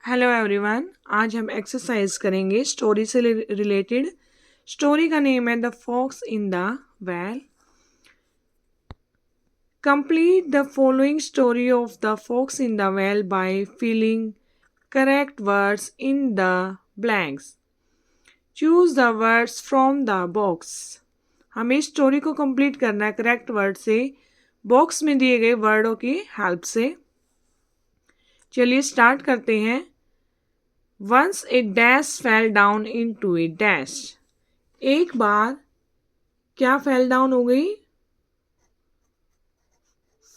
Hello everyone. आज हम exercise करेंगे स्टोरी से रिलेटेड। स्टोरी का नेम है the fox in the well. Complete the following story of the fox in the well by filling correct words in the blanks. Choose the words from the box. हमें story को complete करना है correct word से, box में दिए गए वर्डों की help से। चलिए स्टार्ट करते हैं। Once a dash fell down into a dash. एक बार क्या फेल डाउन हो गई?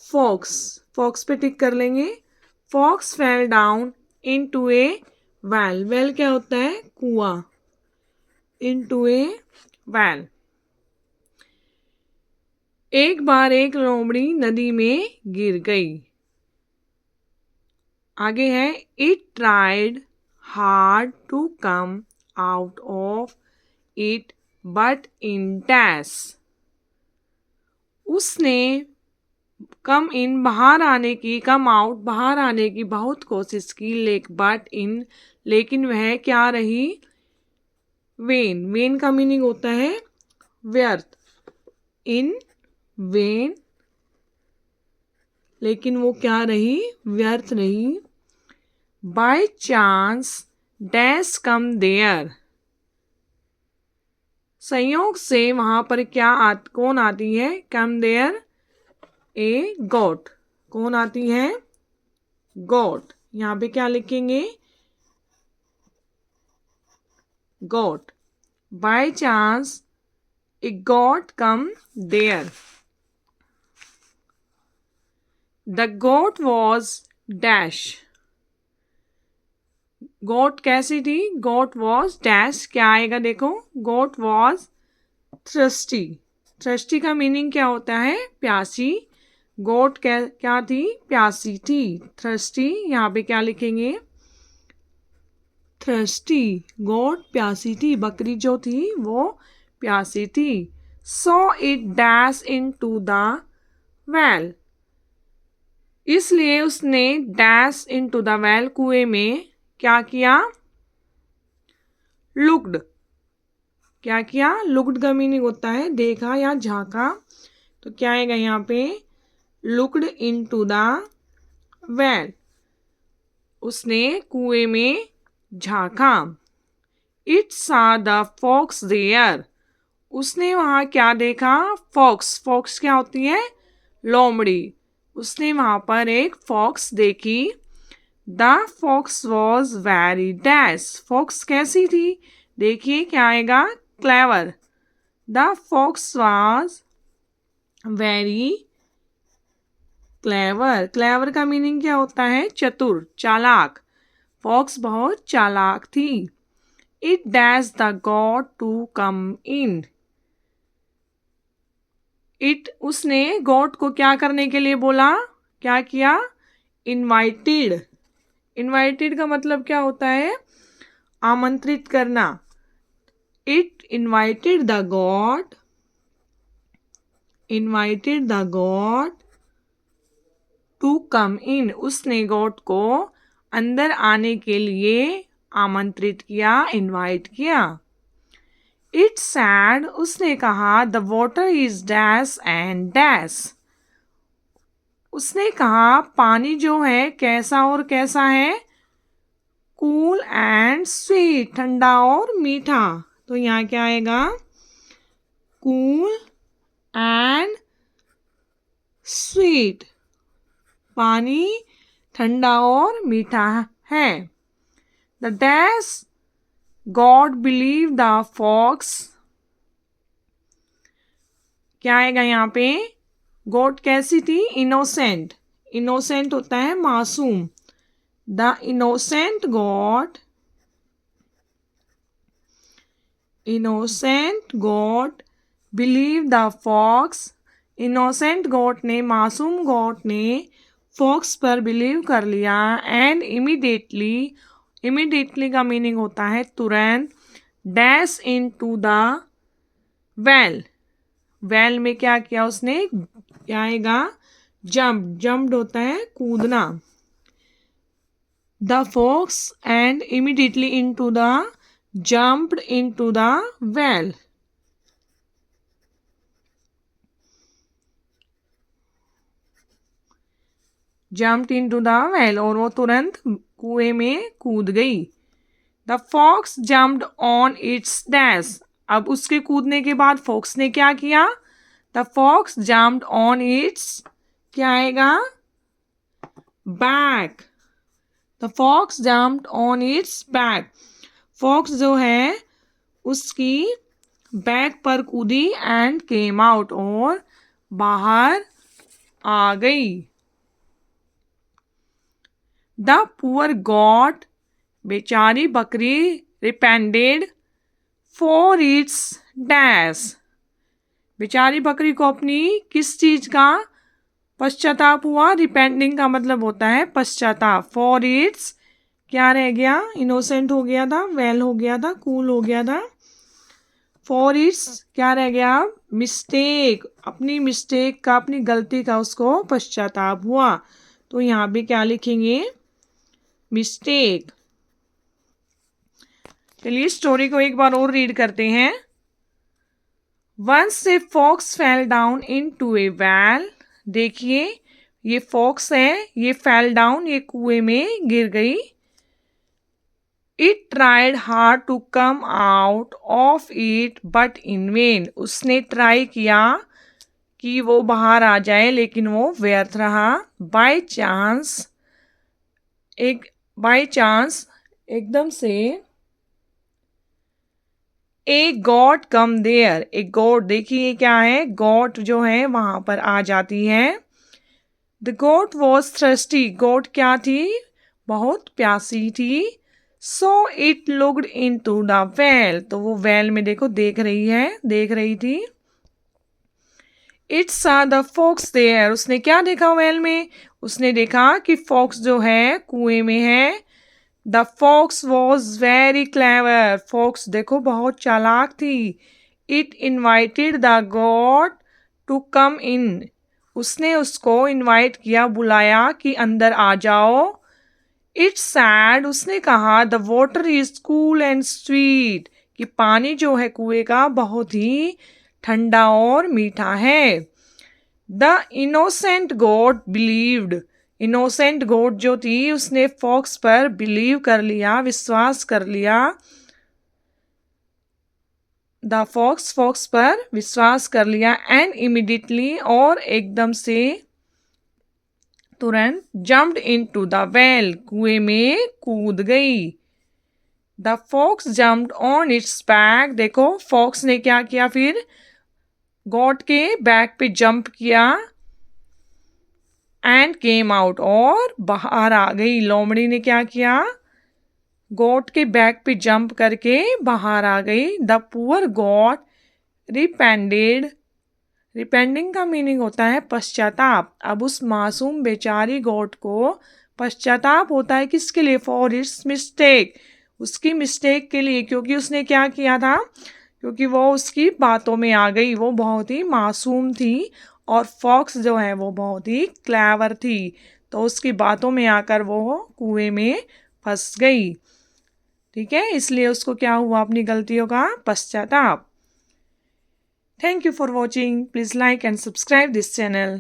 फॉक्स। फॉक्स पे टिक कर लेंगे। फॉक्स फेल डाउन इनटू ए वेल। वेल क्या होता है? कुआं। इनटू ए वेल। एक बार एक लोमड़ी नदी में गिर गई। आगे है it tried hard to come out of it but in dash. उसने कम इन बाहर आने की, कम आउट बाहर आने की बहुत कोशिश की, लेकिन वह क्या रही? वेन। वेन का मीनिंग होता है व्यर्थ। In vain. लेकिन वो क्या रही? व्यर्थ रही। By chance dash come there. संयोग से वहां पर कौन आती है? Come there a goat. कौन आती है? गोट। यहाँ पे क्या लिखेंगे? Goat. By chance a goat come there. The goat was dash. Goat कैसी थी? Goat was dash. क्या आएगा देखो? Goat was thirsty. थ्रस्टी का मीनिंग क्या होता है? प्यासी। गोट क्या थी? प्यासी थी। थ्रस्टी। यहाँ पे क्या लिखेंगे? थ्रस्टी। गोट प्यासी थी। बकरी जो थी वो प्यासी थी। So it dash into the well. इसलिए उसने dash into the well, कुएं में क्या किया? लुक्ड। क्या किया? लुक्ड का मीनिंग होता है देखा या झांका। तो क्या आएगा यहाँ पे? Looked into the well. उसने कुएं में झांका। It saw the fox there. उसने वहां क्या देखा? फॉक्स। फॉक्स क्या होती है? लोमड़ी। उसने वहां पर एक फॉक्स देखी। The fox was very dash. Fox कैसी थी? देखिए क्या आएगा? Clever. The fox was very clever. Clever का मीनिंग क्या होता है? चतुर, चालाक। फॉक्स बहुत चालाक थी। It dash the god to come in. उसने गॉड को क्या करने के लिए बोला? क्या किया? इनवाइटेड। इनवाइटेड का मतलब क्या होता है? आमंत्रित करना। It invited the god to come in. उसने गॉड को अंदर आने के लिए आमंत्रित किया, इनवाइट किया। It said. उसने कहा the water is dash and dash. उसने कहा पानी जो है कैसा और कैसा है? Cool and sweet. ठंडा और मीठा। तो यहाँ क्या आएगा? Cool and sweet. पानी ठंडा और मीठा है। The dash goat believe the fox. क्या आएगा यहाँ पे? गॉड कैसी थी? इनोसेंट। इनोसेंट होता है मासूम। The innocent goat believe the fox. Innocent goat ने, मासूम गॉड ने फॉक्स पर बिलीव कर लिया। एंड इमीडिएटली का मीनिंग होता है तुरंत। Dash into the well. Well में क्या किया उसने? क्या आएगा? जंप्ड होता है कूदना। The fox and immediately into the jumped into the well. Jumped into the well, और वो तुरंत कुएं में कूद गई. The fox jumped on its dash. अब उसके कूदने के बाद फॉक्स ने क्या किया? The fox jumped on its, क्या आएगा? back. The fox jumped on its back. Fox जो है उसकी बैक पर कूदी एंड केम आउट, और बाहर आ गई. द पुअर गॉट, बेचारी बकरी, रिपेंडेड फॉर इट्स डैश. बेचारी बकरी को अपनी किस चीज का पश्चाताप हुआ? रिपेंडिंग का मतलब होता है पश्चाताप. फॉर इट्स क्या रह गया? इनोसेंट हो गया था, वेल हो गया था, कूल हो गया था. फॉर इट्स क्या रह गया? मिस्टेक. अपनी मिस्टेक का, अपनी गलती का उसको पश्चाताप हुआ. तो यहाँ भी क्या लिखेंगे? मिस्टेक. चलिए स्टोरी को एक बार और रीड करते हैं. Once a fox fell down into a well. देखिए ये फॉक्स है, ये फेल डाउन, ये कुएं में गिर गई. It tried hard to come out of it but in vain. उसने ट्राई किया कि वो बाहर आ जाए, लेकिन वो व्यर्थ रहा. बाय चांस एकदम से a god come there. A god, देखिए क्या है? गॉड जो है वहां पर आ जाती है. The God was thirsty. God क्या थी? बहुत प्यासी थी. So it looked into the well. तो वो वेल में देखो देख रही थी. It saw the fox there. उसने क्या देखा वेल में? उसने देखा कि फॉक्स जो है कुएं में है. The fox was very clever. Fox देखो बहुत चालाक थी. It invited the god to come in. उसने उसको इन्वाइट किया, बुलाया कि अंदर आ जाओ. It's sad. उसने कहा the water is cool and sweet. कि पानी जो है कुएं का बहुत ही ठंडा और मीठा है. The innocent God believed. Innocent God जो थी उसने फॉक्स पर बिलीव कर लिया, विश्वास कर लिया. द फॉक्स पर विश्वास कर लिया. एंड इमीडिएटली, और एकदम से, तुरंत, जम्प्ड इनटू द वेल. कुएं में कूद गई. The fox jumped on its back. देखो फॉक्स ने क्या किया? फिर गॉड के बैक पे जंप किया. एंड केम आउट, और बाहर आ गई. लोमड़ी ने क्या किया? गॉड के बैक पे जंप करके बाहर आ गई. The poor god repented. Repenting का मीनिंग होता है पश्चाताप. अब उस मासूम बेचारी गॉड को पश्चाताप होता है किसके लिए? For its mistake. उसकी मिस्टेक के लिए, क्योंकि उसने क्या किया था? क्योंकि वो उसकी बातों में आ गई. वो बहुत ही मासूम थी और फॉक्स जो है वो बहुत ही क्लेवर थी. तो उसकी बातों में आकर वो कुएं में फंस गई. ठीक है, इसलिए उसको क्या हुआ? अपनी गलतियों का पश्चाताप. Thank you for watching. Please like and subscribe this channel.